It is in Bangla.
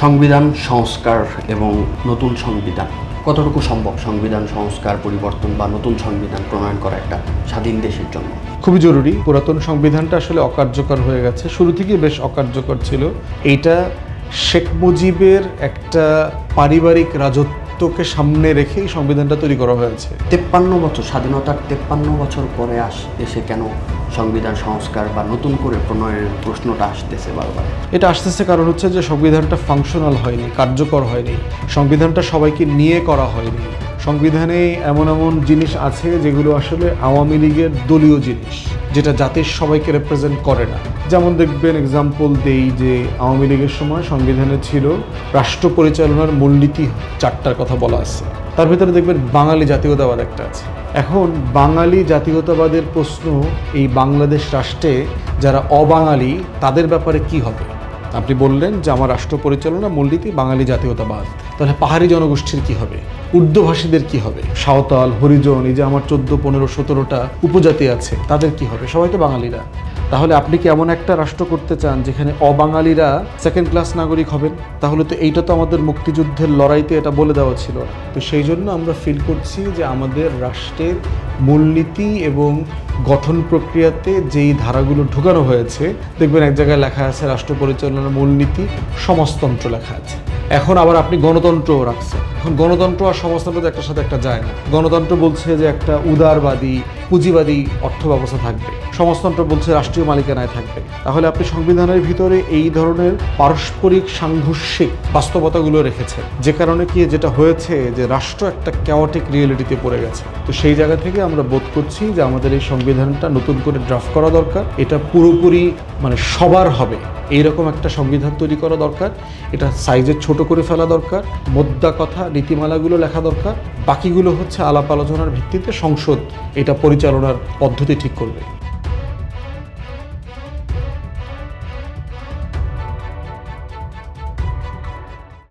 সংবিধান সংস্কার এবং নতুন সংবিধান কতটুকু সম্ভব? সংবিধান সংস্কার পরিবর্তন বা নতুন সংবিধান প্রণয়ন করা একটা স্বাধীন দেশের জন্য খুবই জরুরি। পুরাতন সংবিধানটা আসলে অকার্যকর হয়ে গেছে, শুরু থেকেই বেশ অকার্যকর ছিল। এইটা শেখ মুজিবের একটা পারিবারিক রাজত্বকে সামনে রেখেই সংবিধানটা তৈরি করা হয়েছে। 53 বছর, স্বাধীনতার 53 বছর পরে এসে কেন সংবিধান সংস্কার বা নতুন করে প্রণয়নের প্রশ্নটা আসতেছে বারবার? এটা আসতেছে কারণ হচ্ছে যে সংবিধানটা ফাংশনাল হয়নি, কার্যকর হয়নি, সংবিধানটা সবাইকে নিয়ে করা হয়নি। সংবিধানে এমন এমন জিনিস আছে যেগুলো আসলে আওয়ামী লীগের দলীয় জিনিস, যেটা জাতির সবাইকে রিপ্রেজেন্ট করে না। যেমন দেখবেন, এক্সাম্পল দেই যে আওয়ামী লীগের সময় সংবিধানে ছিল রাষ্ট্র পরিচালনার মূলনীতি 4টার কথা বলা আছে, তার ভিতরে দেখবেন বাঙালি জাতীয়তাবাদ একটা আছে। এখন বাঙালি জাতীয়তাবাদের প্রশ্ন এই বাংলাদেশ রাষ্ট্রে যারা অবাঙালি তাদের ব্যাপারে কি হবে? আপনি বললেন যে আমার রাষ্ট্র পরিচালনা মূলনীতি বাঙালি জাতীয়তাবাদ, তাহলে পাহাড়ি জনগোষ্ঠীর কি হবে? উর্দুভাষীদের কি হবে? সাঁওতাল, হরিজন, এই যে আমার 14, 15, 17টা উপজাতি আছে, তাদের কি হবে? সবাই তো বাঙালিরা। তাহলে আপনি কি এমন একটা রাষ্ট্র করতে চান যেখানে অবাঙালিরা সেকেন্ড ক্লাস নাগরিক হবেন? তাহলে তো এইটা তো আমাদের মুক্তিযুদ্ধের লড়াইতে এটা বলে দেওয়া ছিল। তো সেই জন্য আমরা ফিল করছি যে আমাদের রাষ্ট্রের মূলনীতি এবং গঠন প্রক্রিয়াতে যেই ধারাগুলো ঢুকানো হয়েছে, দেখবেন এক জায়গায় লেখা আছে রাষ্ট্র পরিচালনার মূলনীতি সমাজতন্ত্র লেখা আছে। এখন আবার আপনি গণতন্ত্রও রাখছেন। এখন গণতন্ত্র আর সমাজতন্ত্র তো একটার সাথে একটা যায় না। গণতন্ত্র বলছে যে একটা উদারবাদী পুঁজিবাদী অর্থ ব্যবস্থা থাকবে, সমাজতন্ত্র বলছে রাষ্ট্রীয় মালিকানায় থাকবে। তাহলে আপনি সংবিধানের ভিতরে এই ধরনের পারস্পরিক সাংঘর্ষিক বাস্তবতাগুলো রেখেছেন, যে কারণে কি যেটা হয়েছে যে রাষ্ট্র একটা ক্যাওটিক রিয়েলিটিতে পড়ে গেছে। তো সেই জায়গা থেকে আমরা বোধ করছি যে আমাদের এই সংবিধানটা নতুন করে ড্রাফট করা দরকার। এটা পুরোপুরি সবার হবে এইরকম একটা সংবিধান তৈরি করা দরকার। এটা সাইজে ছোট করে ফেলা দরকার, মোদ্দা কথা নীতিমালাগুলো লেখা দরকার। বাকিগুলো হচ্ছে আলাপ আলোচনার ভিত্তিতে সংসদ এটা পরিচালনার পদ্ধতি ঠিক করবে।